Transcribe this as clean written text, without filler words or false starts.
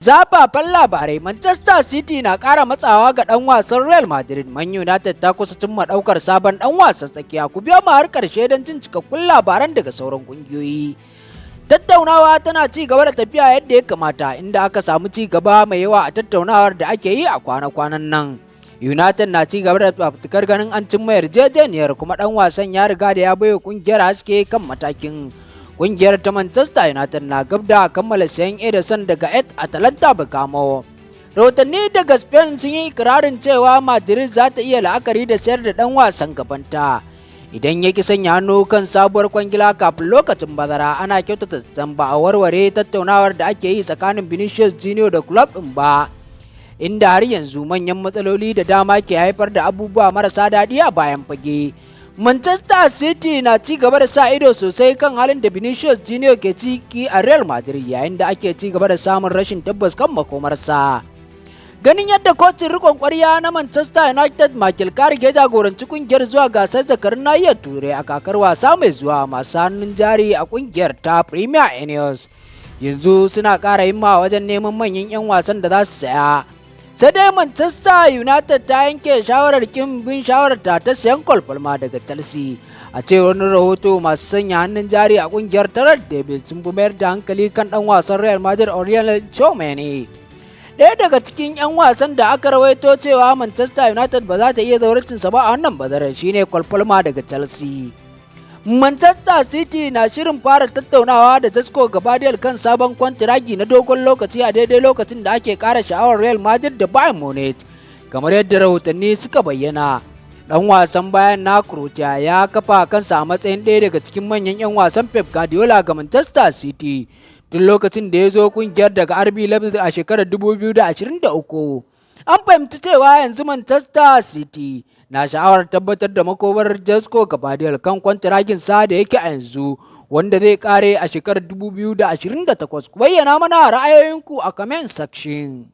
Zafafan labarai. Manchester City na ƙara matsawa ga ɗan wasan Real Madrid. Man United ta kusa cimma ɗaukar sabon ɗan wasan tsakiya. Ku biyo mu har ƙarshe don jin cikakkun labaran daga sauran ƙungiyoyi. Tattaunawa tana ci gaba da tafiya yadda ya kamata, inda aka samu ci gaba mai yawa a tattaunawar da ake yi a kwana-kwanan nan. United na ci gaba da fafutukar ganin an cimma yarjejeniyar, kuma ɗan wasan ya riga da ya baiwa ƙungiyar haske kan matakin. Ƙungiyar ta Manchester United na gab da kammala sayan Ederson daga Atalanta Bergamo. Rahotanni daga Spain sun yi ikirarin cewa Madrid za ta iya la'akari da sayar da ɗan wasan gabanta idan ya ki sanya hannu kan sabuwar kwangila kafin lokacin bazara. Ana kyautata zaton ba a warware tattaunawar da ake yi tsakanin Vinicius Junior da club ɗin ba, inda har yanzu manyan matsaloli da dama ke haifar da abubuwa marasa daɗi a bayan fage. Manchester City na ci gaba da sa ido sosai kan halin da Vinicius Junior ke ciki a Real Madrid, yayin da ake ci gaba da samun rashin tabbas kan makomarsa. Ganin yadda kocin rikon kwarya na Manchester United Michael Carrick ya jagoranci kungiyar zuwa gasar zakarun nahiyar Turai a kakar wasa mai zuwa, masu hannun jari a kungiyar ta Premier Ineos yanzu suna ƙara himma wajen neman manyan 'yan wasan da za su saya. Sai dai Manchester United ta yanke shawarar kin bin shawararta ta sayan Cole Palmer daga Chelsea. A cewar wani rahoto, masu sanya hannun jari a kungiyar ta Red Devils sun fi mayar da hankali kan dan wasan Real Madrid Aurelien Tchouameni. Ɗaya daga cikin 'yan wasan da aka rawaito cewa Manchester United ba za ta iya zauracinsa ba a wannan bazarar shine Cole Palmer daga Chelsea. Manchester City na shirin fara tattaunawa da Josko Gabadiel kan sabon kwantiragi na dogon lokaci a daidai lokacin da ake ƙara sha'awar Real Madrid da Bayern Munich. Kamar yadda rahotanni suka bayyana, ɗan wasan Bayern na Croatia ya kafa kansa a matsayin ɗaya daga cikin manyan 'yan wasan Pep Guardiola ga Manchester City tun lokacin da ya zo kungiyar daga RB Leipzig a shekarar 2023. An fahimci cewa yanzu Manchester City na sha'awar tabbatar da makomar Josko Gabadiel kan kwantiragin sa da yake a yanzu, wanda zai kare a shekarar 2028. Ku bayyana mana ra'ayoyinku a comment section.